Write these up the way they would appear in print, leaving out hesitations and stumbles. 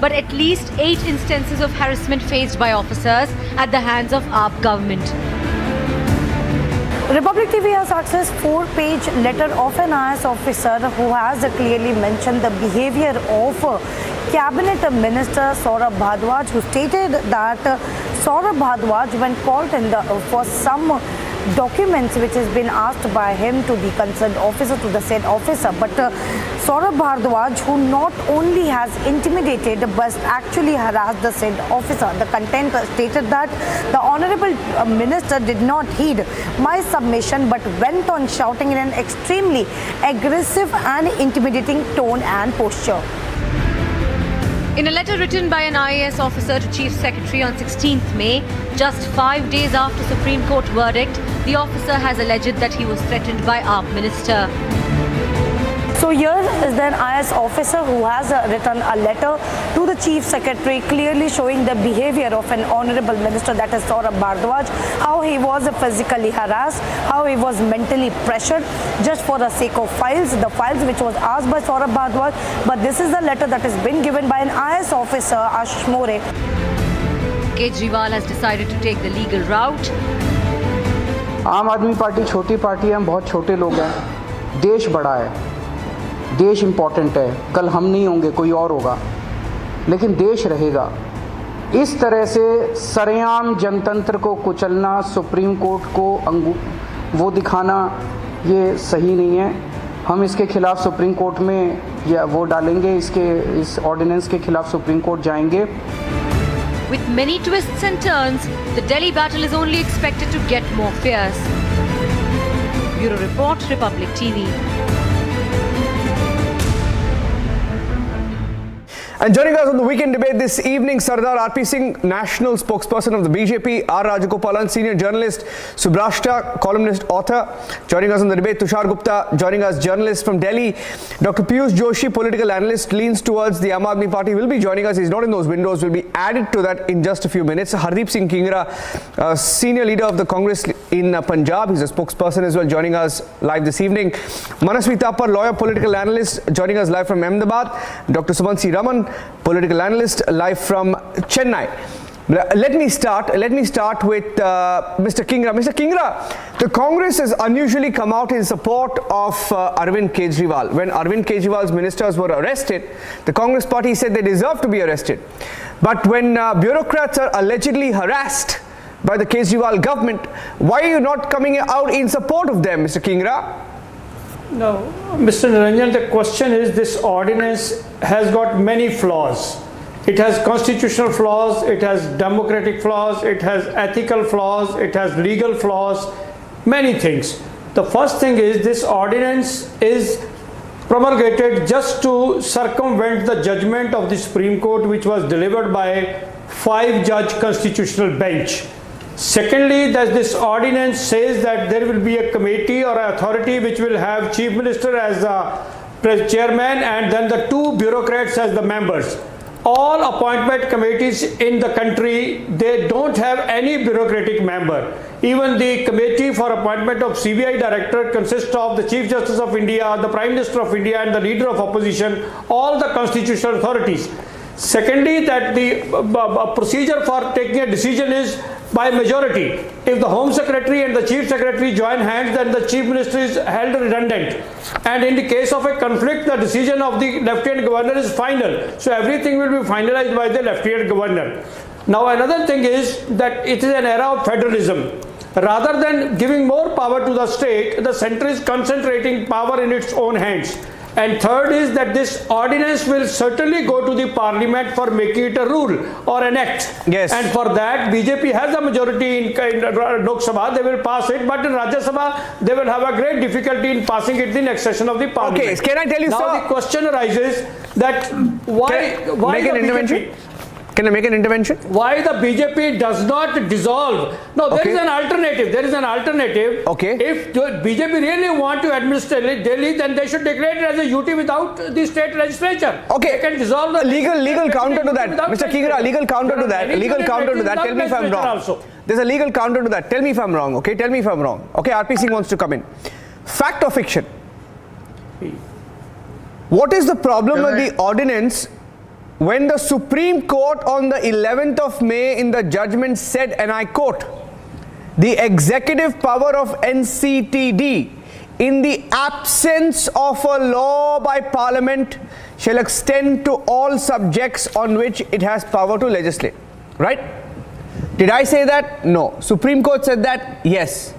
but at least 8 instances of harassment faced by officers at the hands of AAP government. Republic TV has accessed 4-page letter of an IAS officer who has clearly mentioned the behavior of Cabinet Minister Saurabh Bhardwaj, who stated that Saurabh Bhardwaj, when called in for some documents which has been asked by him to the concerned officer, to the said officer, but Saurabh Bhardwaj, who not only has intimidated but actually harassed the said officer. The content stated that the Honorable Minister did not heed my submission but went on shouting in an extremely aggressive and intimidating tone and posture. In a letter written by an IAS officer to Chief Secretary on 16th May, just 5 days after Supreme Court verdict, the officer has alleged that he was threatened by AAP Minister. So here is an IAS officer who has written a letter to the Chief Secretary clearly showing the behavior of an Honorable Minister, that is Saurabh Bhardwaj, how he was physically harassed, how he was mentally pressured just for the sake of the files which was asked by Saurabh Bhardwaj. But this is the letter that has been given by an IAS officer, Ashish More. Kejriwal has decided to take the legal route. आम आदमी party छोटी party है, हम बहुत छोटे लोग हैं. देश बड़ा है, देश इम्पॉर्टेंट है. कल हम नहीं होंगे, कोई और होगा, लेकिन देश रहेगा. इस तरह से सरेआम जनतंत्र को कुचलना, सुप्रीम कोर्ट को वो दिखाना, ये सही नहीं है. हम इसके खिलाफ सुप्रीम कोर्ट में या वो डालेंगे, इस ऑर्डिनेंस के खिलाफ सुप्रीम कोर्ट जाएंगे. With many twists and turns, the Delhi battle is only expected to get more fierce. Bureau Report, Republic TV. And joining us on the weekend debate this evening, Sardar R.P. Singh, national spokesperson of the BJP, R. Rajagopalan, senior journalist, Subrashta, columnist, author. Joining us on the debate, Tushar Gupta, joining us, journalist from Delhi. Dr. Piyush Joshi, political analyst, leans towards the Aam Aadmi Party, will be joining us. He's not in those windows, will be added to that in just a few minutes. Hardeep Singh Kingra, senior leader of the Congress in Punjab, he's a spokesperson as well, joining us live this evening. Manasvi Thapar, lawyer, political analyst, joining us live from Ahmedabad. Dr. Sumansi Raman, political analyst, live from Chennai. Let me start with Mr. Kingra. Mr. Kingra, the Congress has unusually come out in support of Arvind Kejriwal. When Arvind Kejriwal's ministers were arrested, the Congress party said they deserve to be arrested. But when bureaucrats are allegedly harassed by the Kejriwal government, why are you not coming out in support of them, Mr. Kingra? No, Mr. Niranjan, the question is, this ordinance has got many flaws. It has constitutional flaws, it has democratic flaws, it has ethical flaws, it has legal flaws, many things. The first thing is, this ordinance is promulgated just to circumvent the judgment of the Supreme Court, which was delivered by 5-judge constitutional bench. Secondly, that this ordinance says that there will be a committee or authority which will have Chief Minister as the chairman and then the 2 bureaucrats as the members. All appointment committees in the country, they don't have any bureaucratic member. Even the committee for appointment of CBI director consists of the Chief Justice of India, the Prime Minister of India and the leader of opposition, all the constitutional authorities. Secondly, that the procedure for taking a decision is by majority. If the Home Secretary and the Chief Secretary join hands, then the Chief Minister is held redundant. And in the case of a conflict, the decision of the Lieutenant Governor is final. So everything will be finalized by the Lieutenant Governor. Now another thing is that it is an era of federalism. Rather than giving more power to the state, the centre is concentrating power in its own hands. And third is that this ordinance will certainly go to the parliament for making it a rule or an act. Yes. And for that, BJP has a majority in Lok Sabha, they will pass it, but in Rajya Sabha, they will have a great difficulty in passing it in the next session of the parliament. Okay, can I tell you, now sir? The question arises that why make an intervention? Can I make an intervention? Why the BJP does not dissolve? No, there is an alternative. There is an alternative. Okay. If the BJP really want to administer Delhi, then they should declare it as a UT without the state legislature. Okay. They can dissolve the legal counter to that, Mr. Kingra. Legal counter to that. Legal counter to that. Tell me if I'm wrong. Also. There's a legal counter to that. Tell me if I'm wrong. Okay. Tell me if I'm wrong. Okay. RP Singh wants to come in. Fact or fiction? What is the problem with the ordinance when the Supreme Court on the 11th of May in the judgment said, and I quote, "The executive power of NCTD in the absence of a law by Parliament shall extend to all subjects on which it has power to legislate." Right? Did I say that? No. Supreme Court said that? Yes.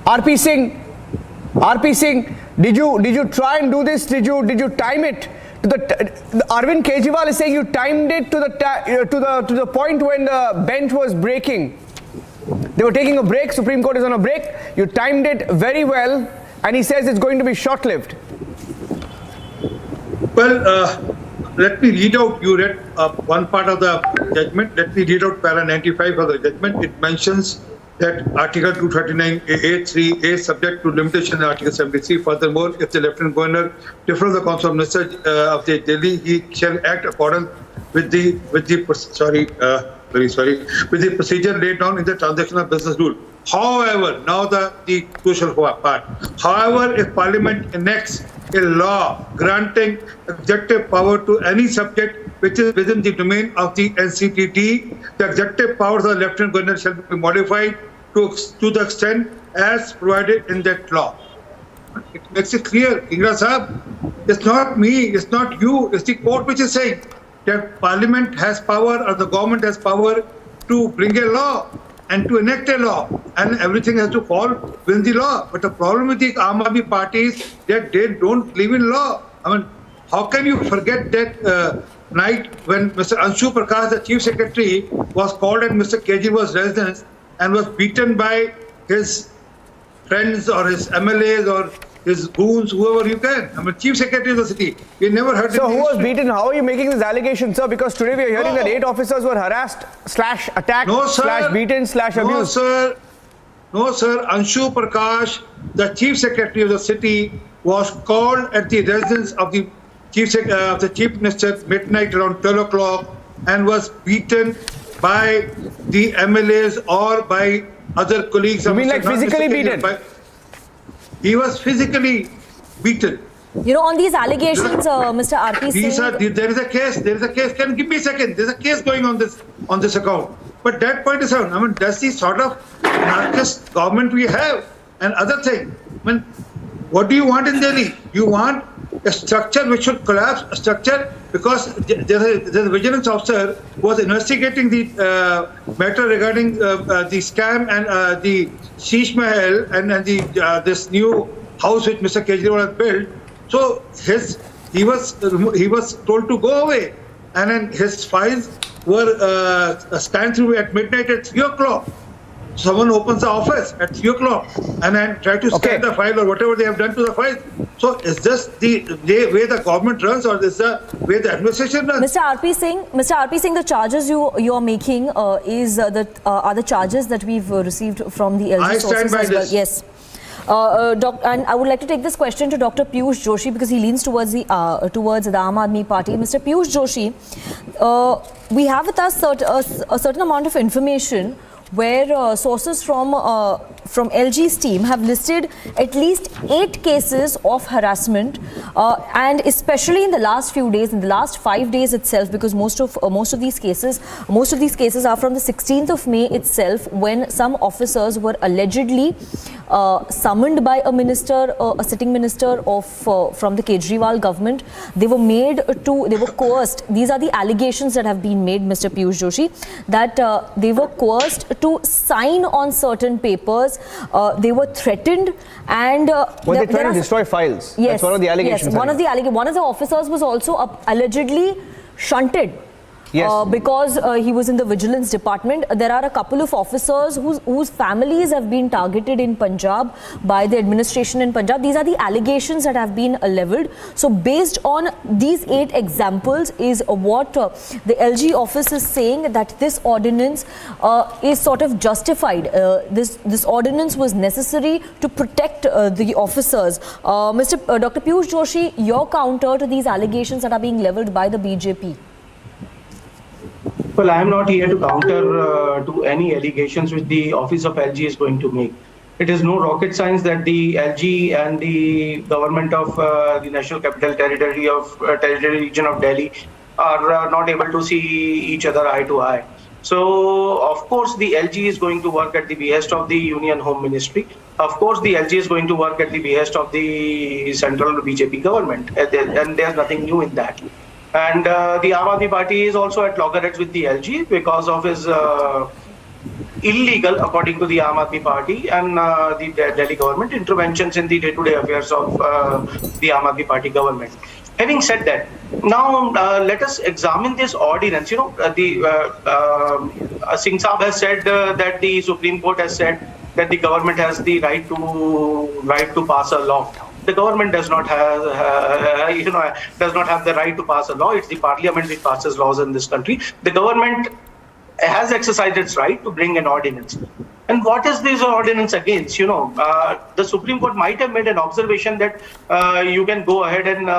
RP Singh, did you try and do this? Did you time it? Arvind Kejriwal is saying you timed it to the point when the bench was breaking. They were taking a break. Supreme Court is on a break. You timed it very well, and he says it's going to be short-lived. Well, let me read out. You read one part of the judgment. Let me read out para 95 of the judgment. It mentions that Article 239A3 is subject to limitation in Article 73. Furthermore, if the Lieutenant Governor differs the Council of Ministers of the Delhi, he shall act according with the procedure laid down in the Transactional Business Rule. However, now the crucial part. However, if Parliament enacts a law granting executive power to any subject which is within the domain of the NCTD, the executive powers of the Lieutenant Governor shall be modified to the extent as provided in that law. It makes it clear, Ingra Sahab, it's not me, it's not you, it's the court which is saying that Parliament has power or the government has power to bring a law and to enact a law, and everything has to fall within the law. But the problem with the Aam Aadmi Party is that they don't believe in law. I mean, how can you forget that night when Mr. Anshu Prakash, the Chief Secretary, was called at Mr. Kejriwal's residence and was beaten by his friends or his MLAs or his goons, whoever you can. I mean, Chief Secretary of the city. We never heard. So who was beaten? How are you making this allegation, sir? Because today we are hearing that 8 officers were harassed / attacked / beaten / abused. No, sir. Anshu Prakash, the Chief Secretary of the city, was called at the residence of the Chief Minister midnight around 12 o'clock and was beaten by the MLAs or by other colleagues. You mean like physically beaten? He was physically beaten. You know, on these allegations, Mr. RP Singh... There is a case. Can you give me a second? There's a case going on this account. But that point is out. I mean, that's the sort of anarchist government we have. And other thing, I mean, what do you want in Delhi? You want a structure which should collapse, a structure because there's a vigilance officer who was investigating the matter regarding the scam and the Sheesh Mahal and this new house which Mr. Kejriwal has built. So he was told to go away, and then his files were scanned through at midnight at 3 o'clock. Someone opens the office at 3 o'clock and then try to scan the file or whatever they have done to the file. So is this the way the government runs, or is the way the administration runs? Mr. RP Singh, the charges you are making are the charges that we've received from the LG sources as well. This. Yes. And I would like to take this question to Dr. Piyush Joshi because he leans towards the Aam Aadmi Party. Mr. Piyush Joshi, we have with us a certain amount of information where sources from LG's team have listed at least 8 cases of harassment, and especially in the last few days, in the last 5 days itself, because most of these cases are from the 16th of May itself, when some officers were allegedly summoned by a minister, a sitting minister from the Kejriwal government. They were coerced. These are the allegations that have been made, Mr. Piyush Joshi, that they were coerced to sign on certain papers. They were threatened, and they tried to destroy files. Yes, that's one of the allegations. Yes, one of the officers was also allegedly shunted. Yes. Because he was in the vigilance department. There are a couple of officers whose families have been targeted in Punjab by the administration in Punjab. These are the allegations that have been leveled. So based on these 8 examples is what the LG office is saying, that this ordinance is sort of justified. This ordinance was necessary to protect the officers. Dr. Piyush Joshi, your counter to these allegations that are being leveled by the BJP? Well, I am not here to counter to any allegations which the office of LG is going to make. It is no rocket science that the LG and the government of the National Capital Territory region of Delhi are not able to see each other eye to eye. So, of course, the LG is going to work at the behest of the Union Home Ministry. Of course, the LG is going to work at the behest of the central BJP government, and there's nothing new in that. And the Aam Aadmi Party is also at loggerheads with the LG because of his illegal, according to the Aam Aadmi Party and the Delhi government, interventions in the day-to-day affairs of the Aam Aadmi Party government. Having said that, now let us examine this ordinance. You know, Singh Saab has said that the Supreme Court has said that the government has the right to pass a law. The government does not have, does not have the right to pass a law. It's the Parliament which passes laws in this country. The government has exercised its right to bring an ordinance. And what is this ordinance against? You know, the Supreme Court might have made an observation that you can go ahead and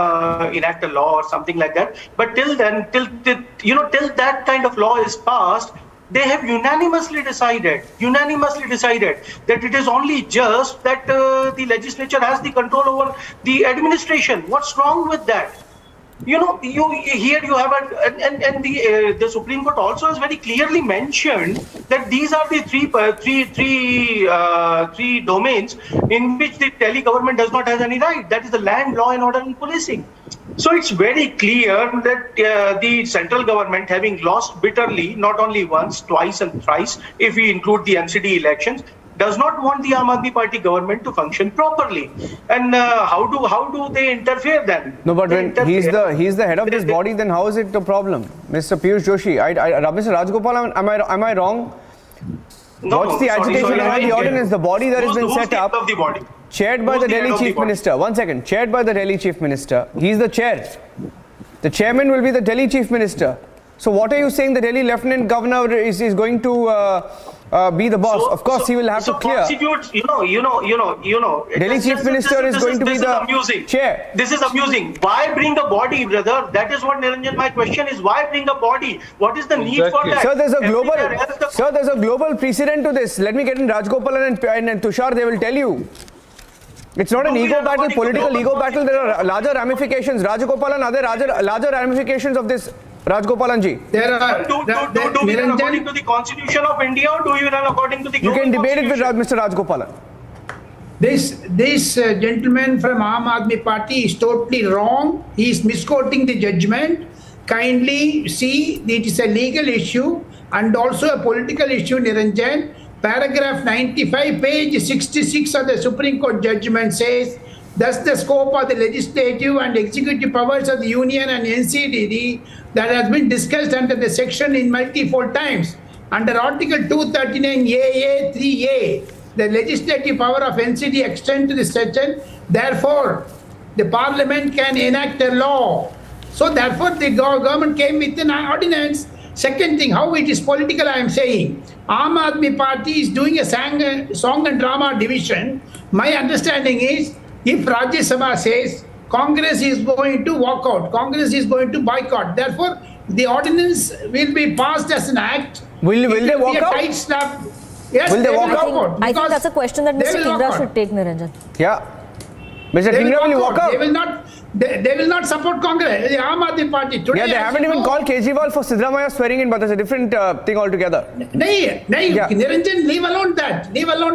enact a law or something like that. But till then, till that kind of law is passed, they have unanimously decided that it is only just that the legislature has the control over the administration. What's wrong with that? You know, here you have the Supreme Court also has very clearly mentioned that these are the three domains in which the Delhi government does not have any right. That is the land, law and order and policing. So it's very clear that the central government, having lost bitterly, not only once, twice and thrice, if we include the NCD elections, does not want the Aam Aadmi Party government to function properly. And how do they interfere then? No, but when he's the head of this body, then how is it a problem? Mr. Piyush Joshi, Mr. Rajagopal, am I wrong? No, what's the agitation around the ordinance? The body that has been set up, of the body? Chaired by the Delhi Chief Minister. 1 second. Chaired by the Delhi Chief Minister. He's the chair. The chairman will be the Delhi Chief Minister. So what are you saying? The Delhi Lieutenant Governor is going to be the boss. Of course, he will have to clear. Delhi Chief Minister is going to be the chair. This is amusing. Why bring a body, brother? That is what Niranjan. My question is, why bring a body? What is the need for that? Sir, there's a global precedent to this. Let me get in Rajgopalan and Tushar. They will tell you. It's not an ego battle, political ego battle. There are larger ramifications. Rajagopalan, are there larger ramifications of this? Rajgopalan ji. There are. Do we run according to the Constitution of India or do you run according to the You can debate it with Mr. Rajgopalan. This gentleman from Aam Aadmi Party is totally wrong. He is misquoting the judgment. Kindly see it is a legal issue and also a political issue, Niranjan. Paragraph 95, page 66 of the Supreme Court judgment says, thus the scope of the legislative and executive powers of the Union and NCD that has been discussed under the section in multiple times. Under Article 239AA 3A, the legislative power of NCD extends to the section. Therefore, the Parliament can enact a law. So therefore, the government came with an ordinance. Second thing, how it is political, I am saying. Aam Aadmi Party is doing a song and drama division. My understanding is, if Rajya Sabha says Congress is going to walk out, Congress is going to boycott, therefore the ordinance will be passed as an act. Will they walk out? Yes, will they walk out? I think that's a question that Mr. Kingra should take, Niranjan. Yeah. Mr. Kingra, will you walk out? They will not support Congress, the Aam Aadmi Party. Today, yeah, they haven't even called Kejriwal for Sidramaya swearing in, but that's a different thing altogether. Niranjan, leave alone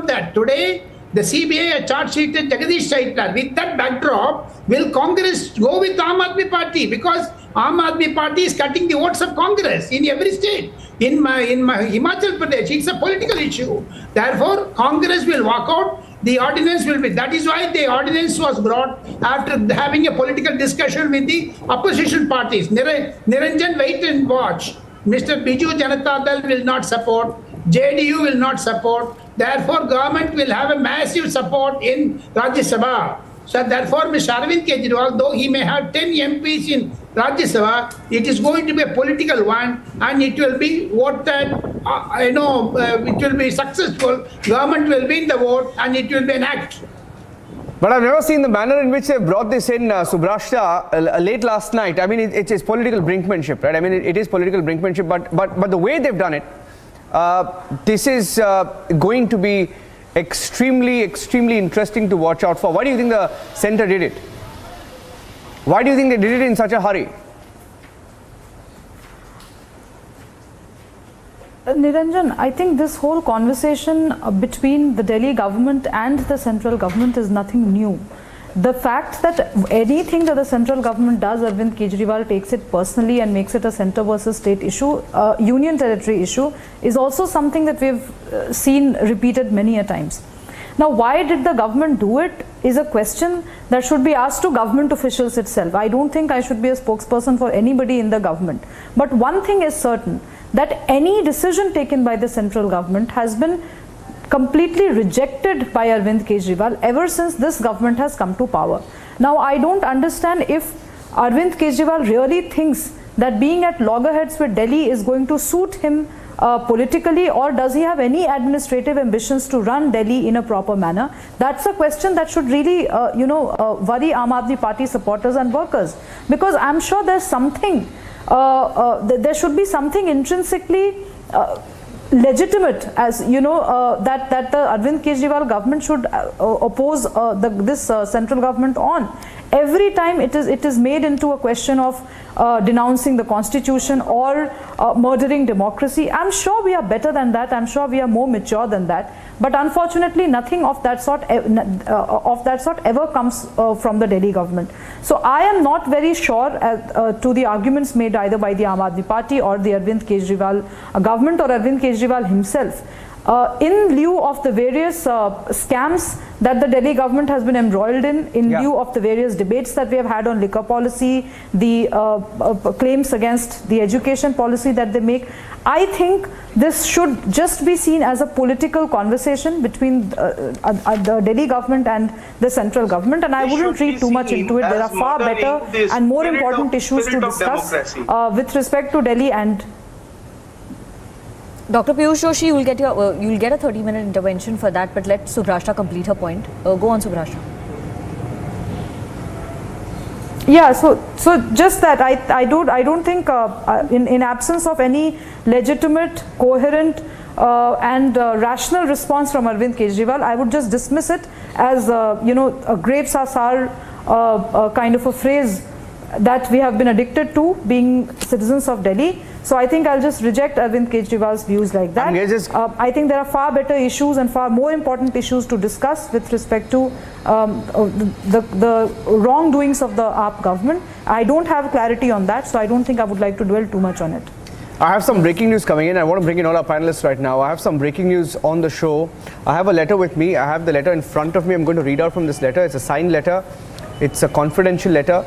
that. Today, the CBI has charge-sheeted Jagadish Saitlar. With that backdrop, will Congress go with Aam Aadmi Party? Because Aam Aadmi Party is cutting the votes of Congress in every state. In Himachal Pradesh, it's a political issue. Therefore, Congress will walk out. The ordinance will be. That is why the ordinance was brought after having a political discussion with the opposition parties. Niranjan, wait and watch. Mr. Biju Janata Dal will not support. JDU will not support. Therefore, government will have a massive support in Rajya Sabha. So therefore, Mr. Arvind Kejriwal, though he may have 10 MPs in Rajya Sabha, it is going to be a political one and it will be voted, it will be successful. Government will win the vote and it will be an act. But I've never seen the manner in which they brought this in, Subrashta, late last night. I mean, it's political brinkmanship, right? I mean, it is political brinkmanship, but the way they've done it, this is going to be extremely interesting to watch out for. Why do you think the centre did it? Why do you think they did it in such a hurry? Niranjan, I think this whole conversation between the Delhi government and the central government is nothing new. The fact that anything that the central government does, Arvind Kejriwal takes it personally and makes it a centre versus state issue, union territory issue, is also something that we've seen repeated many a times. Now, why did the government do it is a question that should be asked to government officials itself. I don't think I should be a spokesperson for anybody in the government. But one thing is certain, that any decision taken by the central government has been completely rejected by Arvind Kejriwal ever since this government has come to power. Now, I don't understand if Arvind Kejriwal really thinks that being at loggerheads with Delhi is going to suit him politically, or does he have any administrative ambitions to run Delhi in a proper manner? That's a question that should really, worry Aam Aadmi Party supporters and workers, because I'm sure there's something, there should be something intrinsically legitimate, as that the Arvind Kejriwal government should oppose this central government on. Every time it is made into a question of denouncing the constitution or murdering democracy. I'm sure we are better than that. I'm sure we are more mature than that. But unfortunately, nothing of that sort ever comes from the Delhi government. So I am not very sure to the arguments made either by the Aam Aadmi Party or the Arvind Kejriwal government or Arvind Kejriwal himself. In lieu of the various scams that the Delhi government has been embroiled in lieu of the various debates that we have had on liquor policy, the claims against the education policy that they make, I think this should just be seen as a political conversation between the Delhi government and the central government, and I wouldn't read too much into it. There are far better and more important issues to discuss with respect to Delhi. And Dr. Piyush Joshi, you'll get a 30-minute intervention for that, but let Subrashta complete her point. Go on, Subrashta. Yeah, so just that I don't think in absence of any legitimate, coherent and rational response from Arvind Kejriwal, I would just dismiss it as a grapes are sour kind of a phrase that we have been addicted to, being citizens of Delhi. So I think I'll just reject Arvind Kejriwal's views like that. I think there are far better issues and far more important issues to discuss with respect to the wrongdoings of the AAP government. I don't have clarity on that, so I don't think I would like to dwell too much on it. I have some breaking news coming in. I want to bring in all our panelists right now. I have some breaking news on the show. I have a letter with me. I have the letter in front of me. I'm going to read out from this letter. It's a signed letter. It's a confidential letter.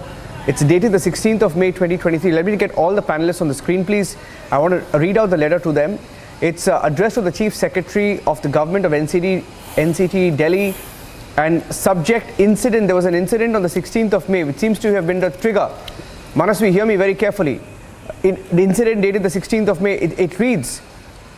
It's dated the 16th of May 2023. Let me get all the panelists on the screen, please. I want to read out the letter to them. It's addressed to the Chief Secretary of the Government of NCT Delhi, and subject incident. There was an incident on the 16th of May, which seems to have been the trigger. Manasvi, hear me very carefully. The incident dated the 16th of May. It reads,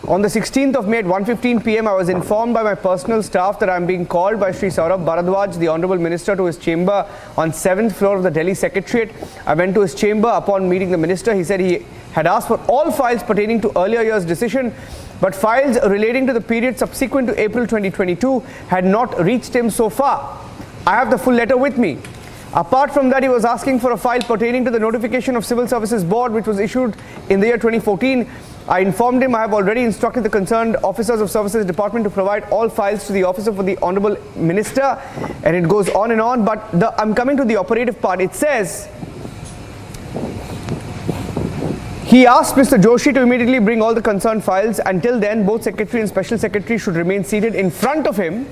on the 16th of May at 1:15 p.m. I was informed by my personal staff that I am being called by Shri Saurabh Bharadwaj, the Honourable Minister, to his chamber on 7th floor of the Delhi Secretariat. I went to his chamber. Upon meeting the Minister, he said he had asked for all files pertaining to earlier year's decision, but files relating to the period subsequent to April 2022 had not reached him so far. I have the full letter with me. Apart from that, he was asking for a file pertaining to the notification of Civil Services Board, which was issued in the year 2014. I informed him I have already instructed the concerned officers of Services Department to provide all files to the officer for the Honourable Minister, and it goes on and on. But I'm coming to the operative part. It says, he asked Mr. Joshi to immediately bring all the concerned files. Until then, both Secretary and Special Secretary should remain seated in front of him.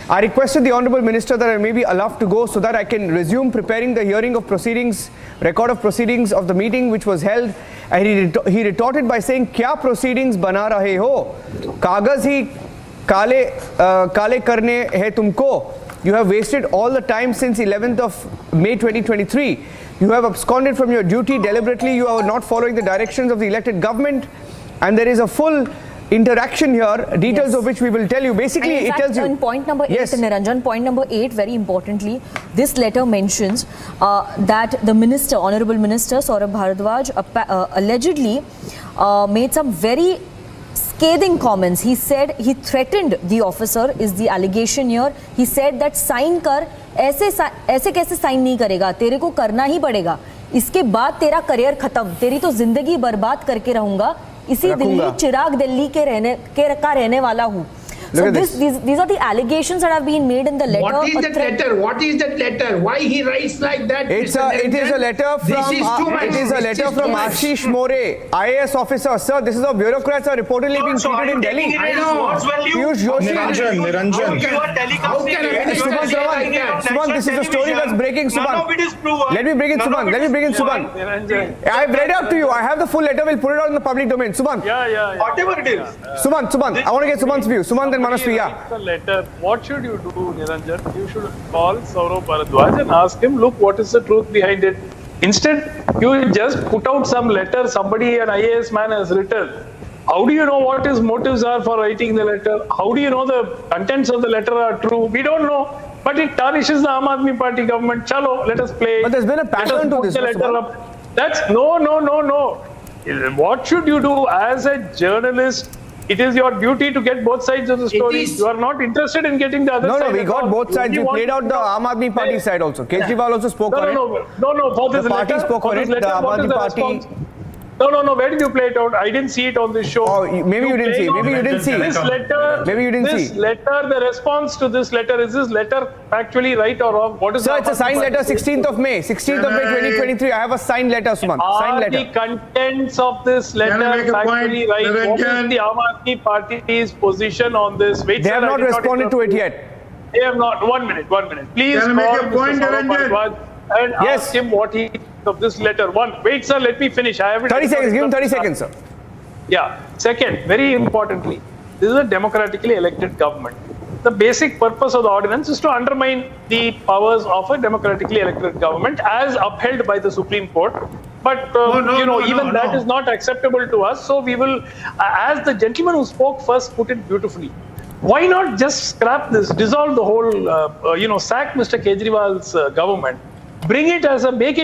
I requested the Honourable Minister that I may be allowed to go so that I can resume preparing the hearing of proceedings, record of proceedings of the meeting which was held. And he retorted by saying, "Kya proceedings bana rahe ho? Kagaz hi kale karne hai tumko. You have wasted all the time since 11th of May 2023. You have absconded from your duty deliberately. You are not following the directions of the elected government." And there is a full interaction here, details of which we will tell you. Basically, it tells you. On point number 8, Niranjan, point number 8, very importantly, this letter mentions that the minister, Honourable Minister Saurabh Bharadwaj, allegedly made some very scathing comments. He said he threatened the officer, is the allegation here. He said that sign kar, ऐसे कैसे sign नहीं करेगा, तेरे को करना ही पड़ेगा, इसके बाद तेरा करियर खत्म, तेरी तो जिंदगी बर्बाद करके रहूंगा, इसी दिल्ली चिराग दिल्ली के रहने वाला हूँ. So these are the allegations that have been made in the letter. What is that letter? What is that letter? Why he writes like that? It is a letter from Ashish More, IAS officer. Sir, this is how bureaucrats are reportedly being treated in Delhi. I know. Piyush Joshi. Niranjan. Subhan, this is a story that's breaking. Subhan, let me bring in Subhan. I have read out to you. I have the full letter. We'll put it out in the public domain. Subhan. Yeah. Whatever it is. Subhan. I want to get Subhan's view. Subhan, then Manasvi. Yeah. The letter. What should you do, Niranjan? You should call Saurav Bharadwaj and ask him, look, what is the truth behind it? Instead, you just put out some letter somebody, an IAS man, has written. How do you know what his motives are for writing the letter? How do you know the contents of the letter are true? We don't know. But it tarnishes the Aam Aadmi Party government. Chalo, let us play. But there's been a pattern to this. That's no. What should you do as a journalist? It is your duty to get both sides of the story. You are not interested in getting the other side. No, we got both sides. We played out the Aam Aadmi Party side also. Kejriwal also spoke on it. No. For this the party letter, spoke on it. The Aam Aadmi Party. No. Where did you play it out? I didn't see it on this show. Oh, maybe you didn't see. This letter. Maybe you didn't see. This letter. The response to this letter, is this letter actually right or wrong? What is? Sir, it's a signed letter. 16th of May, 2023. I have a signed letter, Suman. Signed letter. The contents of this letter actually right? What is the Aam Aadmi Party's position on this? Wait, they have not responded to it yet. They have not. One minute. Please call Mr. Saurav Bharadwaj and ask him what he thinks of this letter. Wait, sir, let me finish. I have it. 30 seconds. Give him 30 seconds, sir. Yeah. Second, very importantly, this is a democratically elected government. The basic purpose of the ordinance is to undermine the powers of a democratically elected government as upheld by the Supreme Court. But, that is not acceptable to us. So we will, as the gentleman who spoke first put it beautifully, why not just scrap this, dissolve the whole, sack Mr. Kejriwal's government, make it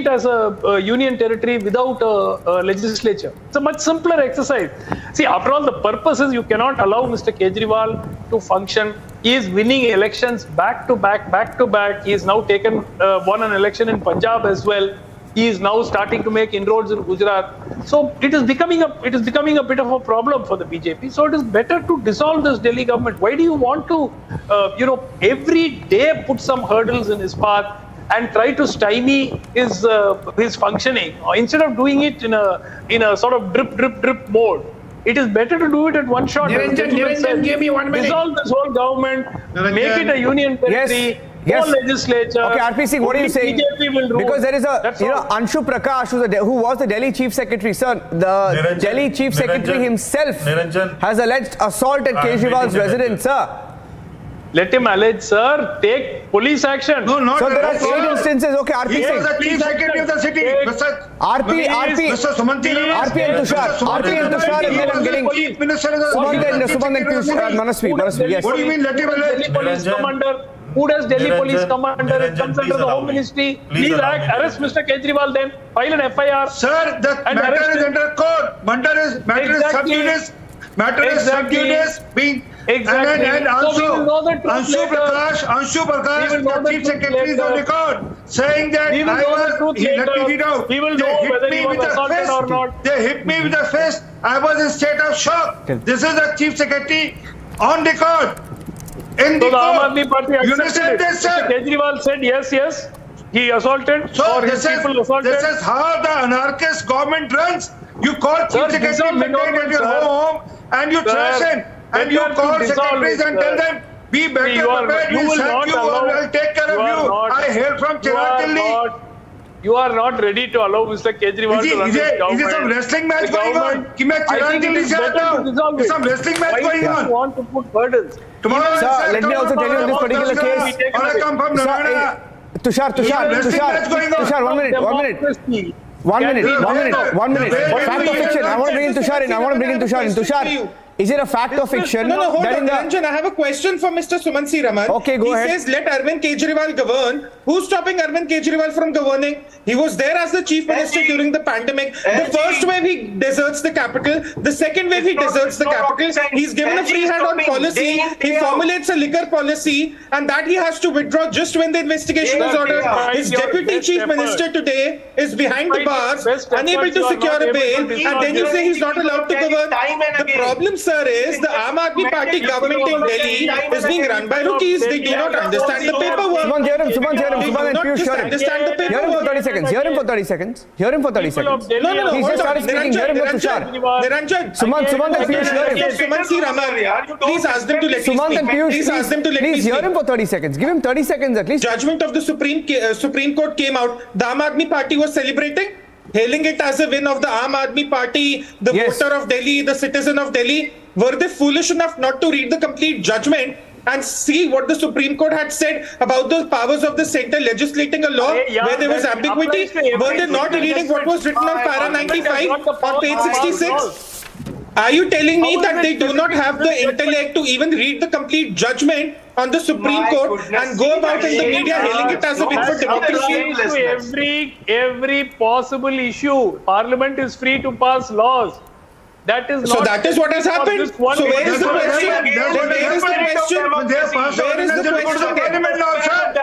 as a union territory without a legislature. It's a much simpler exercise. See, after all, the purpose is you cannot allow Mr. Kejriwal to function. He is winning elections back to back. He has now won an election in Punjab as well. He is now starting to make inroads in Gujarat. So it is becoming a bit of a problem for the BJP. So it is better to dissolve this Delhi government. Why do you want to, every day put some hurdles in his path and try to stymie his functioning, instead of doing it in a sort of drip mode? It is better to do it at one shot. Niranjan, give me 1 minute. Dissolve this whole government, make it a union territory. Yes. Legislature. Okay, RP Singh, what are you saying? Because there is Anshu Prakash, who was the Delhi Chief Secretary. Sir, the Delhi Chief Secretary himself has alleged assault at Kejriwal's residence, sir. Let him allege, sir. Take police action. No, not so there are 8 instances. Okay, RP Singh. He was the Chief Secretary of the city. Mr. Sumanti. RP and Tushar, and then I'm getting Chief Minister of the Subhan and Manasvi, yes. What do you mean, let him allege? Delhi Police Commander. Who does Delhi Police Commander? It comes under the Home Ministry. Please arrest Mr. Kejriwal then. File an FIR. Sir, the matter is under court. Matter is sub judice. Matter is sub judice being. Exactly. And also, Anshu Prakash, the Chief Secretary is on record saying that let me read out. We will know whether he was assaulted or not. They hit me with a fist. I was in state of shock. This is the Chief Secretary on record. In the Aam Aadmi Party accepted this, sir. Kejriwal said yes. He assaulted. So this is how the anarchist government runs. You call Chief Secretary maintained at your home and you trash him. And you call secretaries and tell them, be better prepared, we'll sack you or I'll take care of you. I hail from Chirag Delhi. You are not ready to allow Mr. Kejriwal to run this government. Is there some wrestling match going on? I think it is better. Is some wrestling match going on? Why do you want to put burdens? Tomorrow, sir, let me also tell you in this particular case. I come from Narayana. Tushar, 1 minute. 1 minute. Fact or fiction? I want to bring in Tushar in. Tushar, Is it a fact or fiction? No, hold that on, in the- Niranjan. I have a question for Mr. Suman C. Raman. Okay, go ahead. He says, let Arvind Kejriwal govern. Who's stopping Arvind Kejriwal from governing? He was there as the chief minister during the pandemic. The first wave, he deserts the capital. The second wave, he deserts the capital. He's given a free hand on policy. He formulates a liquor policy, and that he has to withdraw just when the investigation is ordered. His deputy chief minister today is behind the bars, unable to secure a bail, and then you say he's not allowed to govern. The problem, sir, is the Aam Aadmi Party government in Delhi is being run by rookies. They do not understand the paperwork. Suman, hear him. Suman and Piyush, hear him. Understand the Hear him for paperwork. 30 seconds. Hear him for 30 seconds. Hear him for 30 seconds. No, He's hold just started on. speaking. Hear him for Tushar. Niranjan. Suman and Piyush, hear him. Suman C. Raman, please ask them to let me Sumant speak. and Piyush, Please ask them to let me please hear speak. him for 30 seconds. Give him 30 seconds at least. Judgment of the Supreme Court came out. The Aam Aadmi Party was celebrating, hailing it as a win of the Aam Aadmi Party, the Yes. voter of Delhi, the citizen of Delhi. Were they foolish enough not to read the complete judgment and see what the Supreme Court had said about the powers of the center legislating a law where there was ambiguity? Were they not reading what was written on para 95 on page 66? Are you telling me that they do not have the intellect to even read the complete judgment on the Supreme Court and go about in the media hailing it as a win for democracy? Every possible issue, Parliament is free to pass laws. That is So not that is what has happened. So where is the question? Where is the question? Where is the question?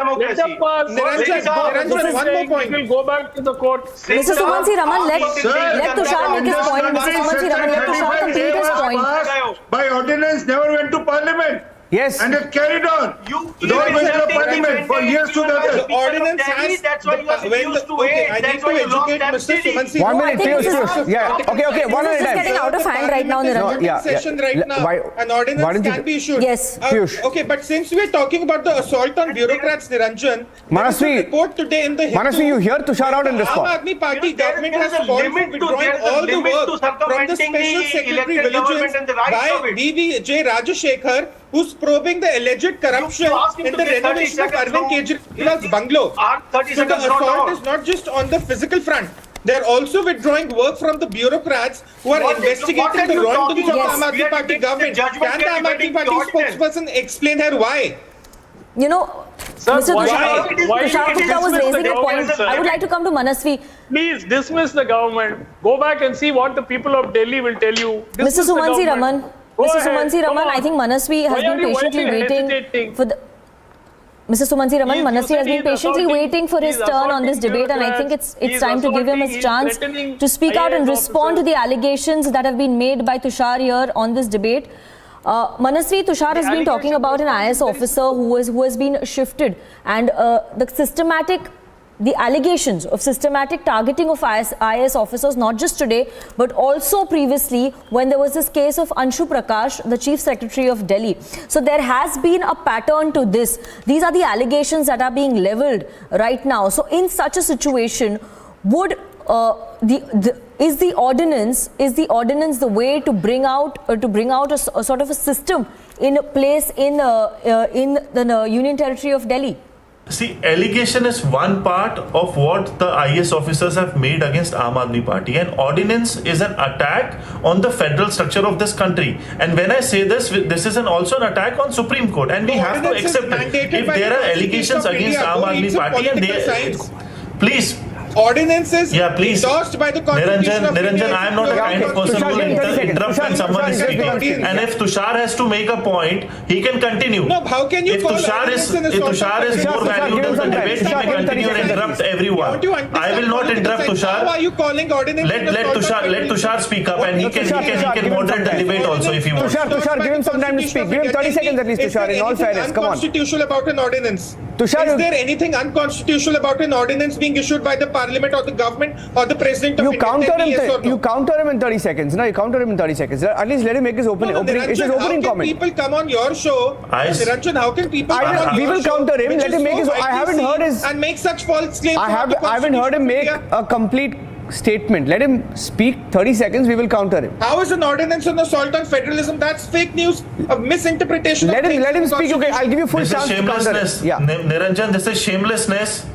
Niranjan, one more point. We'll go back to the court. Mr. Suman C. Raman, let Tushar make his point. Mr. Suman C. Raman, let Tushar complete his point. By ordinance, never went to parliament. Yes. And it carried on. Without going to parliament for years together. The ordinance has. That's why you are refused to Okay, wait. I need That's to why you lost educate that Mr. city. Suman C. 1 minute, I think Piyush, this is- Piyush. Yeah. Okay, one at This a is time. getting out of hand right now, Niranjan. Yeah, Session right now. Why An ordinance don't you- can be issued. Yes. Piyush. Okay, but since we are talking about the assault on bureaucrats, Niranjan, there is a Manasvi, report today in the Hindu. Manasvi, you hear Tushar out and The respond. Aam Aadmi Party government there has is a called for limit to- withdrawing there is a all the limit work to from the circumventing Special the Secretary elected government Religions and the rights by of it. BVJ Rajashekhar, who's probing the alleged corruption You asked him in to the get 30 renovation of seconds Arvind now. Kejriwal's bungalow. Are 30 So the seconds not assault out? is not just on the physical front. They're also withdrawing work from the bureaucrats who are What are investigating the you wrongdoings of talking the about? Aam We Aadmi are Party debating the government. judgment, Can the we are Aam Aadmi debating the Party ordinance. spokesperson explain her why? You know, Sir, Mr. why- Tushar why Tushar you Gupta was dismiss the raising a point. government, sir? I would like to come to Manasvi. Please dismiss the government. Go back and see what the people of Delhi will tell you. Mr. Dismiss the Suman C. government. Raman. Go Mr. ahead. Suman C. Come Raman, on. I think Manasvi has Why been are you patiently hesitating? waiting for the. Mr. Suman C. Raman, You Manasvi said has been he's patiently assaulting- waiting for his he's turn on this assaulting debate, and I think bureaucrats. it's He's time to give him assaulting, his he's chance threatening to speak out and IAS respond to the allegations that have been made by Tushar here on this debate. Manasvi, Tushar has been talking about an IAS officer who has been shifted, and the allegations of systematic targeting of IAS officers, not just today, but also previously when there was this case of Anshu Prakash, the Chief Secretary of Delhi. So there has been a pattern to this. These are the allegations that are being leveled right now. So in such a situation, would is the ordinance the way to bring out a sort of a system in place in the Union Territory of Delhi? See, allegation is one part of what the IAS officers have made against Aam Aadmi Party, and ordinance is an attack on the federal structure of this country. And when I say this is also an attack on Supreme Court, and we have to accept it. If there are allegations against Aam Aadmi Party, and please. Ordinances please. endorsed by the Constitution of Niranjan, India. I am not the kind of person who will interrupt when someone is speaking. And if Tushar has to make a point, he can continue. No, how can you If call Tushar is more valuable than the debate, he may continue and interrupt everyone. I will not interrupt Tushar. How are you calling ordinance? Let Tushar speak up, and he can moderate the debate also if he wants. Tushar, give him some time to speak. Give him 30 seconds at least, Tushar, in all fairness. Come on. Unconstitutional about an ordinance? Tushar, is there anything unconstitutional about an ordinance being issued by the Parliament or the government or the President of India? You counter him in 30 seconds. No, you counter him in 30 seconds. At least let him make his opening Niranjan, comment. how can people come on your show? Niranjan, how can people come on we your will show, counter him. which Let is him make so his. I haven't heard his. and make such false claims. I haven't heard him make a complete statement. Let him speak 30 seconds. We will counter him. How is an ordinance on assault on federalism? That's fake news, a misinterpretation. Let him speak. Okay, I'll give you full This is chance to counter him. shamelessness. Niranjan, this is shamelessness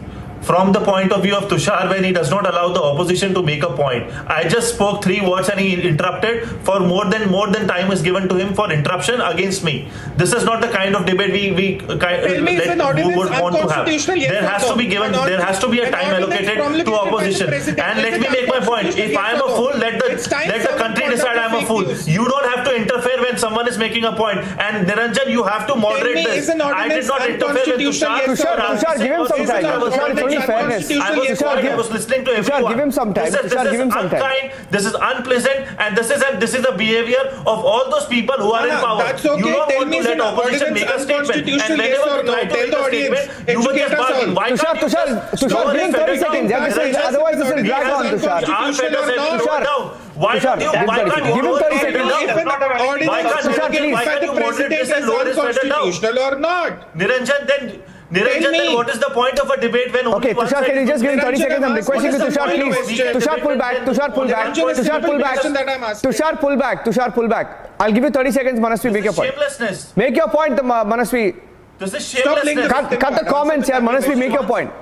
from the point of view of Tushar when he does not allow the opposition to make a point. I just spoke 3 words and he interrupted for more than time is given to him for interruption against me. This is not the kind of debate we would want to have. There has to be given. There has to be a time allocated to opposition. And let me make my point. If I am a fool, let the country decide I am a fool. You don't have to interfere when someone is making a point. And Niranjan, you have to moderate this. I did not interfere with Tushar. Tushar, give him some time. Tushar, it's only fairness. I was listening to everyone. Tushar, give him some time. Tushar, give him some time. Unkind, this is unpleasant, and this is the behavior of all those people who are in power. That's okay. You don't Tell want me, to let is an opposition make a ordinance statement. And unconstitutional, whenever yes or you try no? to Tell make the a audience. statement, you will just Educate us bargain. all. Why Tushar, can't you Tushar, give him 30 seconds. Otherwise, this will drag on, Tushar. Our Federalism is Tushar, down. Why can't you? Why can't you? give him 30 seconds. Why can't you moderate this and lower his federal down? Unconstitutional or not? Niranjan, then what is the point of a debate when Okay, Tushar, can you just give him 30 seconds? I'm requesting you, Tushar, please. Tushar, pull back. Tushar, pull back. Tushar, pull back. Tushar, pull back. Tushar, pull back. I'll give you 30 seconds, Manasvi. Make your point. Shamelessness. Make your point, Manasvi. This is shamelessness. Cut the comments here, Manasvi. Make your point.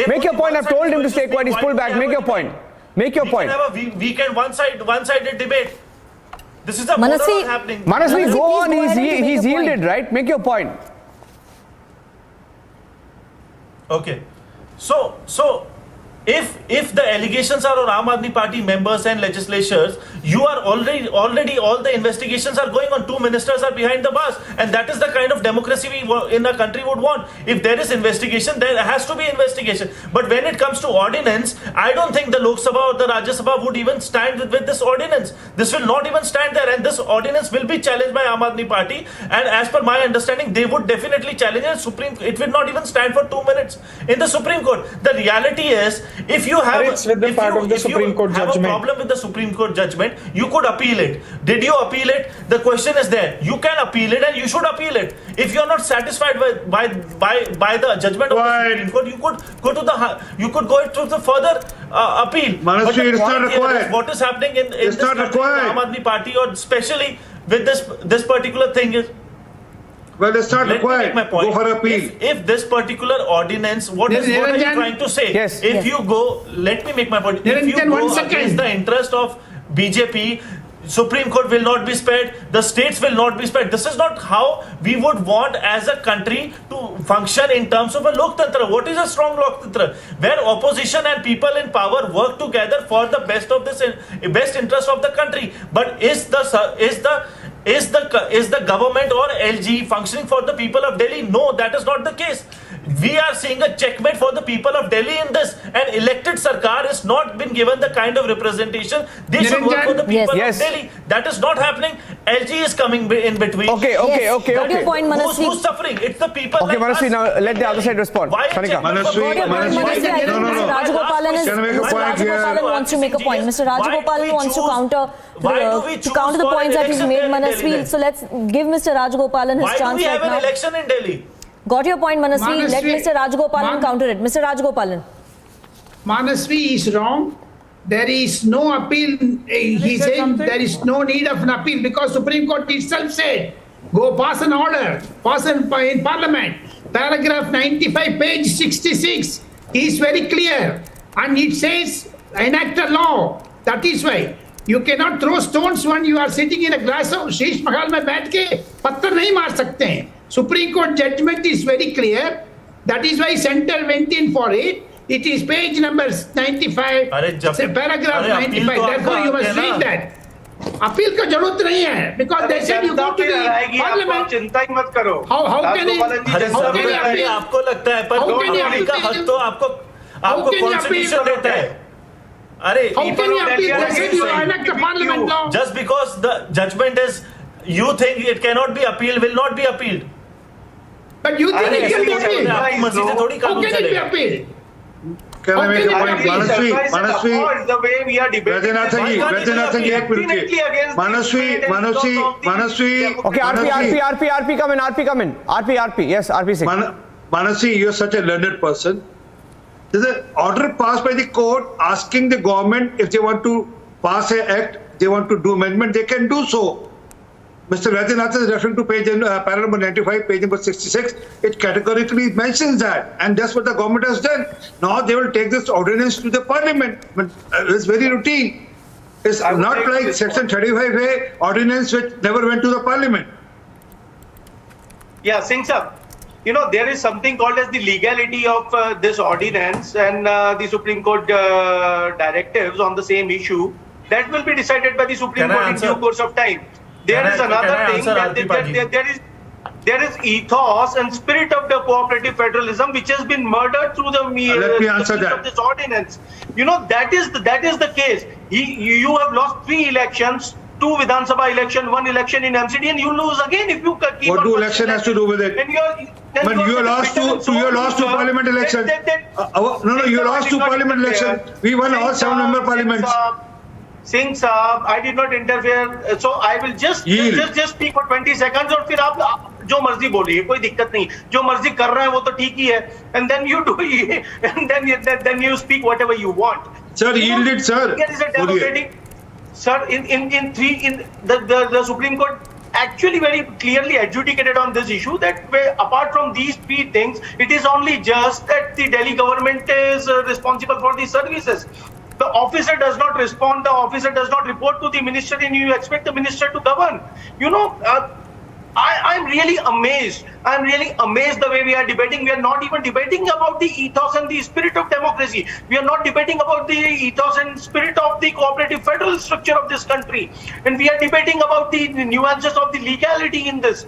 Make your point. I've told him to stay quiet. He's pulled back. Make your point. Make your point. We can have a weekend one-sided debate. This is the Manasvi, happening. Manasvi, Manasvi, go please on. go ahead and make He's your point. yielded, right? Make your point. Okay, so if the allegations are on Aam Aadmi Party members and legislators, you are already all the investigations are going on. 2 ministers are behind the bars, and that is the kind of democracy we in a country would want. If there is investigation, there has to be investigation. But when it comes to ordinance, I don't think the Lok Sabha or the Rajya Sabha would even stand with this ordinance. This will not even stand there, and this ordinance will be challenged by Aam Aadmi Party. And as per my understanding, they would definitely challenge it. It will not even stand for 2 minutes in the Supreme Court. The reality is, if you have It's with the part of the Supreme Court have judgment. a problem with the Supreme Court judgment, you could appeal it. Did you appeal it? The question is there. You can appeal it, and you should appeal it. If you are not satisfied by the judgment of the Supreme Court, you could go to the further appeal. Manasvi, But the it's not point here required. is what is happening in It's this not country with required. Aam Aadmi Party, or especially with this particular thing is. Well, it's not Let me required. make my point. Go for appeal. If this particular ordinance, what are you Niranjan? trying to say? Yes. If you go, let me make my point. If you Niranjan, go 1 second. against the interest of BJP, Supreme Court will not be spared, the states will not be spared. This is not how we would want as a country to function in terms of a Loktantra. What is a strong Loktantra? Where opposition and people in power work together for the best interest of the country. But is the government or LG functioning for the people of Delhi? No, that is not the case. We are seeing a checkmate for the people of Delhi in this. An elected Sarkar has not been given the kind of representation they should work for the people Yes. of Delhi. That is not happening. LG is coming in between. Okay. Got your point, Manasvi. Who's suffering? It's the people. Okay, like Manasvi, us. now let the other side respond. Why Sanika. Manasvi, Got your point, Manasvi. I think no, Mr. no. Rajagopalan Can I make a point here? wants to make a point. Mr. Rajagopalan wants to counter the for points that he's election made, there in Delhi Manasvi. then? So let's give Mr. Rajagopalan his Why do chance we right have an now. election in Delhi? Got your point, Manasvi. Let Manasvi, Mr. Rajagopalan counter it. Mr. Rajagopalan. Manasvi is wrong. There is no appeal. He said there is no need of an appeal because Supreme Court itself said, go pass an order, pass in Parliament. Paragraph 95, page 66 is very clear. And it says, enact a law. That is why. You cannot throw stones when you are sitting in a glass of Sheesh Mahal में बैठ के पत्थर नहीं मार सकते हैं. Supreme Court judgment is very clear. That is why Centre went in for it. It is page number 95, paragraph 95. Therefore, you must read that. Appeal का जरूरत नहीं है because they said you go to the Parliament. चिंता ही मत करो. How can he appeal? आपको लगता है पर अपील का हक तो आपको कॉन्स्टिट्यूशन देता है. How can you appeal? They said you enact a Parliament law. Just because the judgment is, you think it cannot be appealed, will not be appealed. But you think it can be appealed? आपकी मर्जी से थोड़ी How कानून can it be चलेगा. appealed? Can I make a point? Manasvi, The way we are debating. Vaidyanathan, ek minute. Manasvi. Okay, RP, come in. RP, yes, RP Singh. Manasvi, you're such a learned person. There's an order passed by the court asking the government if they want to pass an act, they want to do amendment, they can do so. Mr. Rajanath is referring to paragraph number 95, page number 66. It categorically mentions that, and that's what the government has done. Now they will take this ordinance to the parliament. It's very routine. It's not like Section 35A ordinance which never went to the parliament. Yeah, Singh sir, you know, there is something called as the legality of this ordinance and the Supreme Court directives on the same issue. That will be decided by the Supreme Court in due course of time. There is another thing that there is ethos and spirit of the cooperative federalism which has been murdered through the of this ordinance. You know, that is the case. You have lost 3 elections, 2 Vidhan Sabha election, 1 election in MCD, and you lose again if you keep what do election has to do with it? But you lost to parliament election. No, you lost to parliament election. We won all 7 member parliaments. Singh Saab, I did not interfere, so I will just speak for 20 seconds और फिर आप जो मर्जी बोलिए, कोई दिक्कत नहीं, जो मर्जी कर रहे हैं वो तो ठीक ही है, and then you do it, and then you speak whatever you want. Sir, yield it, sir. There is a democratic, sir, the Supreme Court actually very clearly adjudicated on this issue that apart from these 3 things, it is only just that the Delhi government is responsible for these services. The officer does not respond, the officer does not report to the minister, and you expect the minister to govern. You know, I'm really amazed. I'm really amazed the way we are debating. We are not even debating about the ethos and the spirit of democracy. We are not debating about the ethos and spirit of the cooperative federal structure of this country. And we are debating about the nuances of the legality in this.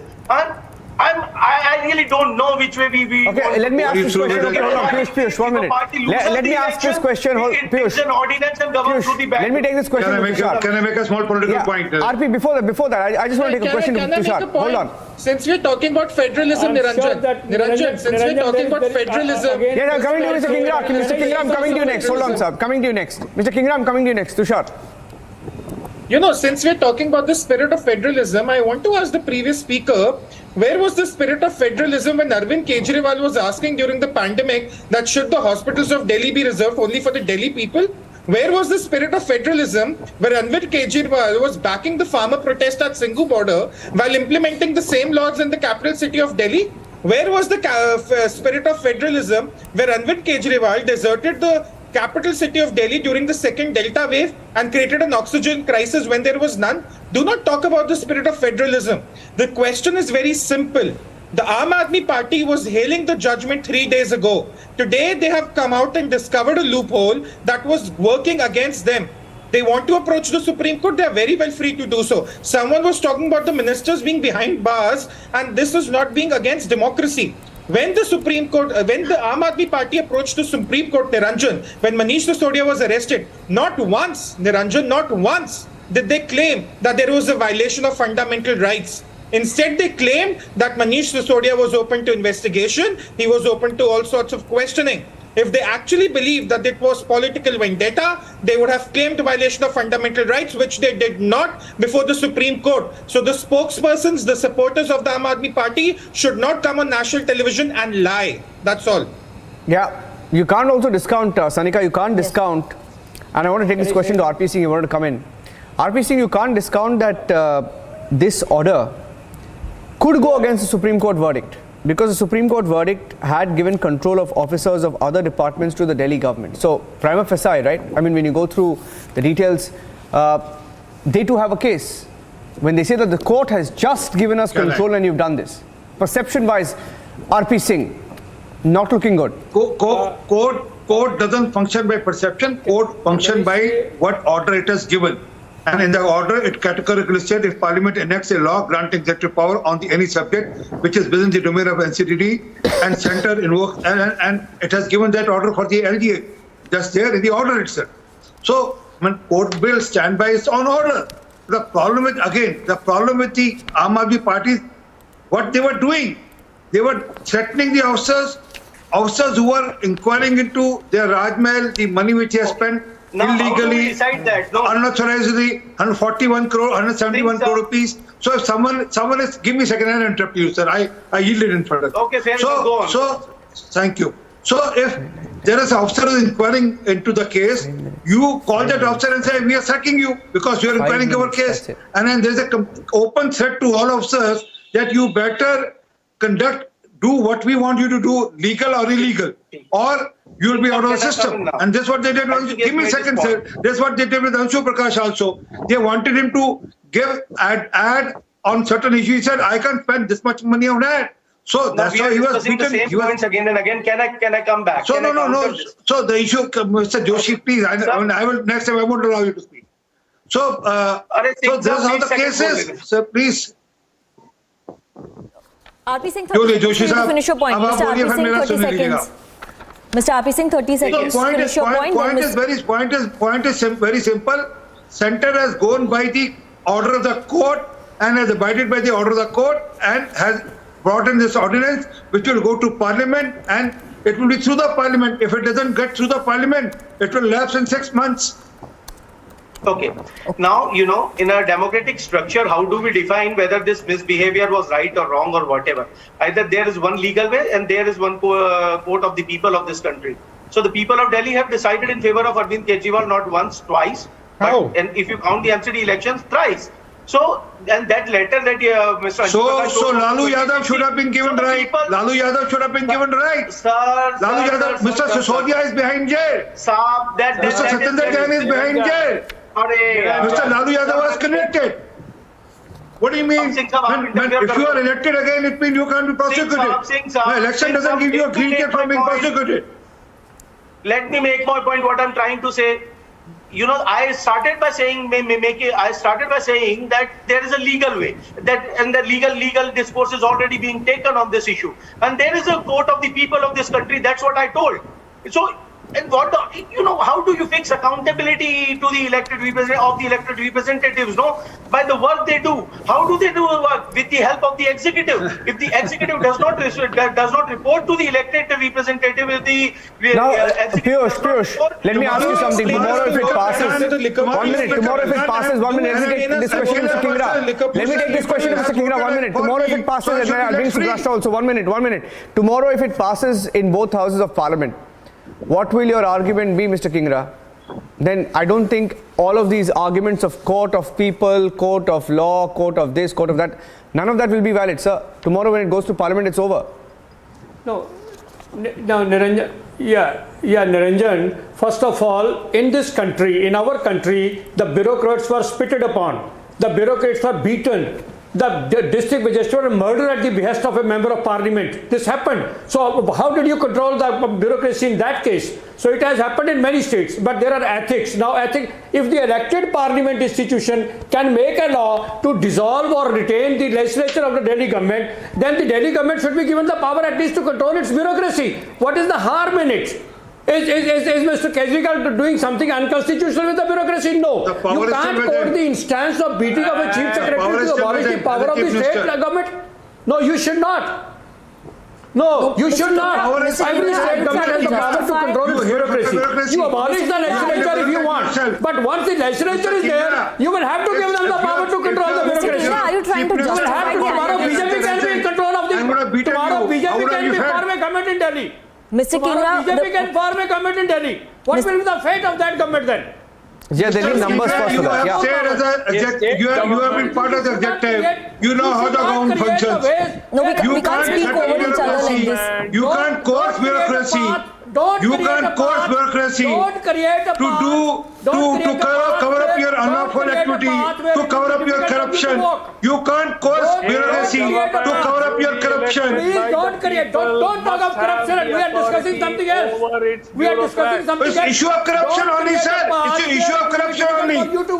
I really don't know which way we okay, let me ask this question. Piyush, 1 minute. Let me ask this question. Piyush, an ordinance and govern through the back. let me take this question. Can I make a small political point? RP, before that, I just want to take a question to Tushar. Hold on. Since we're talking about federalism, Niranjan, since we're talking about federalism... Yeah, I'm coming to Mr. Kingram. Mr. Kingram, coming to you next. Hold on, sir. Coming to you next. Mr. Kingram, coming to you next. Tushar. You know, since we're talking about the spirit of federalism, I want to ask the previous speaker, where was the spirit of federalism when Arvind Kejriwal was asking during the pandemic that should the hospitals of Delhi be reserved only for the Delhi people? Where was the spirit of federalism where Arvind Kejriwal was backing the farmer protest at Singhu border while implementing the same laws in the capital city of Delhi? Where was the spirit of federalism where Arvind Kejriwal deserted the capital city of Delhi during the second Delta wave and created an oxygen crisis when there was none? Do not talk about the spirit of federalism. The question is very simple. The Aam Aadmi Party was hailing the judgment 3 days ago. Today they have come out and discovered a loophole that was working against them. They want to approach the Supreme Court, they are very well free to do so. Someone was talking about the ministers being behind bars, and this is not being against democracy. When the Supreme Court, when the Aam Aadmi Party approached the Supreme Court, Niranjan, when Manish Sisodia was arrested, not once, Niranjan, not once did they claim that there was a violation of fundamental rights. Instead, they claimed that Manish Sisodia was open to investigation, he was open to all sorts of questioning. If they actually believed that it was political vendetta, they would have claimed violation of fundamental rights, which they did not before the Supreme Court. So the spokespersons, the supporters of the Aam Aadmi Party should not come on national television and lie. That's all. Yeah, you can't also discount, Sanika, you can't discount, and I want to take this question to RP Singh, you want to come in. RP Singh, you can't discount that this order could go against the Supreme Court verdict, because the Supreme Court verdict had given control of officers of other departments to the Delhi government. So, prima facie, right? I mean, when you go through the details, they too have a case. When they say that the court has just given us control and you've done this. Perception-wise, RP Singh, not looking good. Court doesn't function by perception. Court functions by what order it has given. And in the order, it categorically said if Parliament enacts a law granting executive power on any subject which is within the domain of NCTD and Centre invoke, and it has given that order for the LGA, just there in the order itself. So, court will stand by its own order. The problem with the Aam Aadmi Party, what they were doing, they were threatening the officers who were inquiring into their Rajmahal, the money which he has spent illegally, unauthorizedly, 141 crore, 171 crore rupees. So if someone is, give me a second, I'll interrupt you, sir. I yielded in front of you. Okay, fair enough, go on. So, thank you. So if there is an officer who is inquiring into the case. You call that officer and say, we are sacking you because you are inquiring our case. And then there's an open threat to all officers that you better do what we want you to do, legal or illegal, or you will be out of the system. And that's what they did. Give me a second, sir. That's what they did with Anshu Prakash also. They wanted him to add on certain issues. He said, I can't spend this much money on that. So that's why he was beaten. The same points again and again. Can I come back? So no. So the issue, Mr. Joshi, please. I will next time. I won't allow you to speak. So, so this is how the case is. Sir, please. RP Singh, 30 seconds to finish your point. Mr. RP Singh, 30 seconds. Mr. RP Singh, 30 seconds. Finish your point. Point is very simple. Center has gone by the order of the court and has abided by the order of the court and has brought in this ordinance, which will go to Parliament, and it will be through the Parliament. If it doesn't get through the Parliament, it will lapse in 6 months. Okay. Now, in a democratic structure, how do we define whether this misbehavior was right or wrong or whatever? Either there is one legal way and there is one court of the people of this country. So the people of Delhi have decided in favor of Arvind Kejriwal not once, twice, and if you count the MCD elections, thrice. So, and that letter that Mr. So Lalu Yadav should have been given right. Lalu Yadav should have been given right. Lalu Yadav, Mr. Sisodia is behind jail. Mr. Satinder Jain is behind jail. Mr. Lalu Yadav was convicted. What do you mean? If you are elected again, it means you can't be prosecuted. The election doesn't give you a green ticket for being prosecuted. Let me make my point. What I'm trying to say. I started by saying that there is a legal way, and the legal discourse is already being taken on this issue, and there is a court of the people of this country. That's what I told. So, and how do you fix accountability to the elected representatives? No, by the work they do. How do they do work? With the help of the executive. If the executive does not report to the elected representative, Piyush, let me ask you something. Tomorrow, if it passes, 1 minute. Tomorrow, if it passes, 1 minute. Let me take this question, Mr. Kingra. Let me take this question, Mr. Kingra. 1 minute. Tomorrow, if it passes, and I'll bring Subrashta also. 1 minute. Tomorrow, if it passes in both houses of Parliament, what will your argument be, Mr. Kingra? Then I don't think all of these arguments of court of people, court of law, court of this, court of that, none of that will be valid, sir. Tomorrow when it goes to Parliament, it's over. No, Niranjan. Niranjan. First of all, in this country, in our country, the bureaucrats were spitted upon. The bureaucrats were beaten. The district magistrate murdered at the behest of a member of parliament. This happened. So how did you control the bureaucracy in that case? So it has happened in many states, but there are ethics. Now, if the elected parliament institution can make a law to dissolve or retain the legislature of the Delhi government, then the Delhi government should be given the power at least to control its bureaucracy. What is the harm in it? Is Mr. Kejriwal doing something unconstitutional with the bureaucracy? No. You can't quote the instance of beating of a chief secretary to abolish the power of the state government. No, you should not. No, you should not. Every state government has the power to control its bureaucracy. You abolish the legislature if you want. But once the legislature is there, you will have to give them the power to control the bureaucracy. Are you trying to justify the tomorrow BJP can be in control of the... Tomorrow BJP can be form a government in Delhi. Mr. Kingra, BJP can form a government in Delhi. What will be the fate of that government then? Yeah, they need numbers first for that. You have been part of the executive. You know how the government functions. No, we can't speak over each other like this. You can't coerce bureaucracy. You can't coerce bureaucracy to cover up your unlawful activity, to cover up your corruption. You can't coerce bureaucracy to cover up your corruption. Please don't talk of corruption. We are discussing something else. We are discussing something else. It's issue of corruption only, sir. It's an issue of corruption only.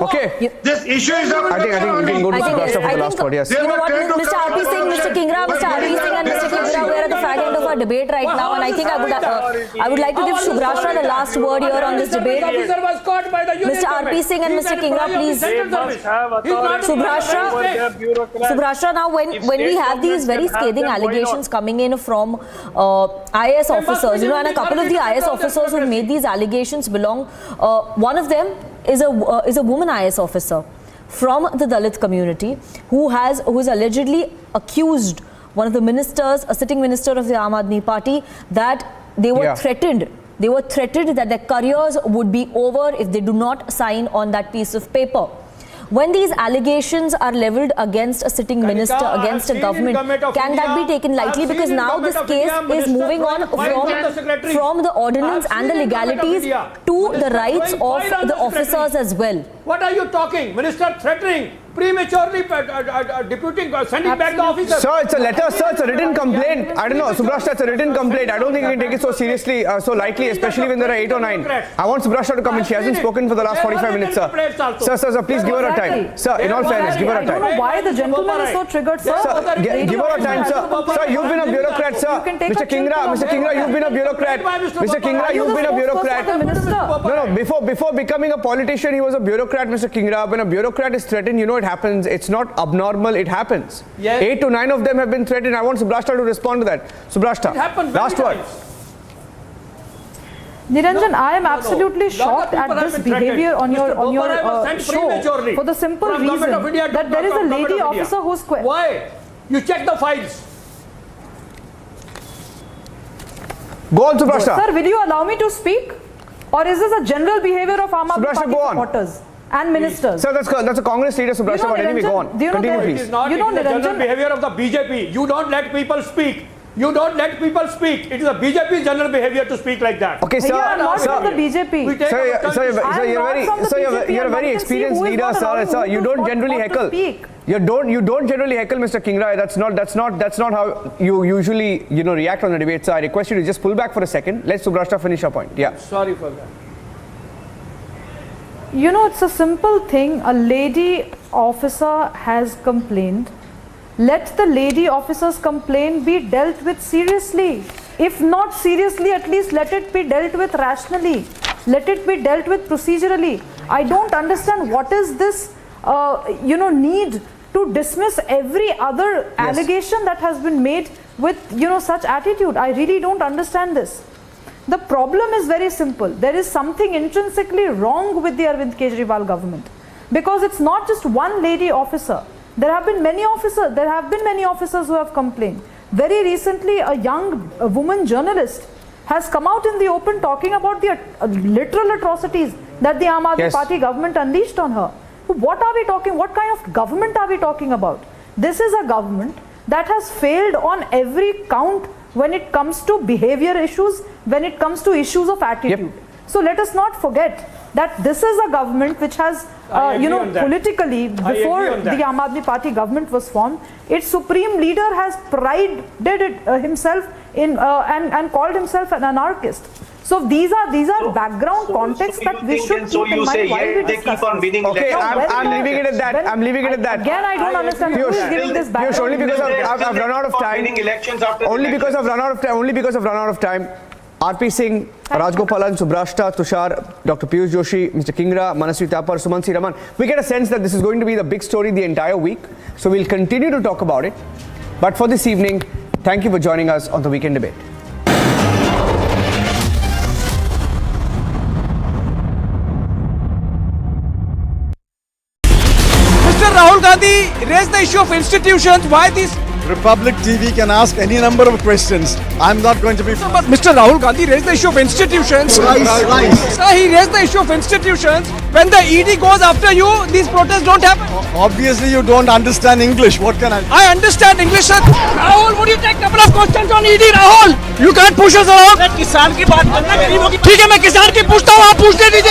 Okay. This issue is of corruption. I think we can go to Subrashta for the last word. Yes. You know what, Mr. RP Singh, Mr. Kingra, Mr. RP Singh and Mr. Kingra, we are at the fag end of our debate right now, and I think I would like to give Subrashta the last word here on this debate. Mr. RP Singh and Mr. Kingra, please. Subrashta, now when we have these very scathing allegations coming in from IAS officers, and a couple of the IAS officers who made these allegations belong, one of them is a woman IAS officer from the Dalit community who is allegedly accused one of the ministers, a sitting minister of the Aam Aadmi Party, that they were threatened They were threatened that their careers would be over if they do not sign on that piece of paper. When these allegations are leveled against a sitting minister, against a government, can that be taken lightly? Because now this case is moving on from the ordinance and the legalities to the rights of the officers as well. What are you talking? Minister threatening, prematurely sending back the officer. Sir, it's a letter, sir, it's a written complaint. I don't know, Subrashta, it's a written complaint. I don't think we can take it so seriously, so lightly, especially when there are 8 or 9. I want Subrashta to come in. She hasn't spoken for the last 45 minutes, sir. Sir, please give her a time. Sir, in all fairness, give her a time. I don't know why the gentleman is so triggered, sir. Sir, give her a time, sir. Sir, you've been a bureaucrat, sir. Mr. Kingra, you've been a bureaucrat. Mr. Kingra, you've been a bureaucrat. No, before becoming a politician, he was a bureaucrat, Mr. Kingra. When a bureaucrat is threatened, you know it happens. It's not abnormal, it happens. Yes. 8 to 9 of them have been threatened. I want Subrashta to respond to that. Subrashta, last word. Niranjan, I am absolutely shocked at this behavior on your show for the simple reason that there is a lady officer who's... Why? You check the files. Go on, Subrashta. Sir, will you allow me to speak? Or is this a general behavior of Aam Aadmi Party supporters and ministers? Sir, that's a Congress leader, Subrashta, but anyway, go on. Continue, please. It is not the general behavior of the BJP. You don't let people speak. You don't let people speak. It is the BJP's general behavior to speak like that. Okay, sir. You are not from the BJP. Sir, you're a very experienced leader, sir. Sir, you don't generally heckle. You don't generally heckle, Mr. Kingra. That's not how you usually react on the debate. So I request you to just pull back for a second. Let Subrashta finish her point. Yeah. Sorry for that. You know, it's a simple thing. A lady officer has complained. Let the lady officer's complaint be dealt with seriously. If not seriously, at least let it be dealt with rationally. Let it be dealt with procedurally. I don't understand what is this, need to dismiss every other allegation that has been made with, such attitude. I really don't understand this. The problem is very simple. There is something intrinsically wrong with the Arvind Kejriwal government, because it's not just one lady officer. There have been many officers who have complained. Very recently, a young woman journalist has come out in the open talking about the literal atrocities that the Aam Aadmi Party government unleashed on her. What are we talking? What kind of government are we talking about? This is a government that has failed on every count when it comes to behavior issues, when it comes to issues of attitude. So let us not forget that this is a government which has, politically, before the Aam Aadmi Party government was formed, its supreme leader has prided himself in and called himself an anarchist. So these are background contexts that we should keep in mind while we discuss. Okay, I'm leaving it at that. Again, I don't understand who is giving this background. Only because I've run out of time. Only because I've run out of time. RP Singh, Rajgopalan, Subrashta, Tushar, Dr. Piyush Joshi, Mr. Kingra, Manaswi Thapar, Sumansi Raman. We get a sense that this is going to be the big story the entire week. So we'll continue to talk about it. But for this evening, thank you for joining us on the Weekend Debate. Mr. Rahul Gandhi raised the issue of institutions. Why these? Republic TV can ask any number of questions. I'm not going to be... No, but Mr. Rahul Gandhi raised the issue of institutions. Sir, he raised the issue of institutions. When the ED goes after you, these protests don't happen. Obviously, you don't understand English. What can I understand English, sir. Rahul, would you take a couple of questions on ED, Rahul? You can't push us around. किसान की बात करना गरीबों की ठीक है मैं किसान की पूछता हूँ आप पूछने दीजिए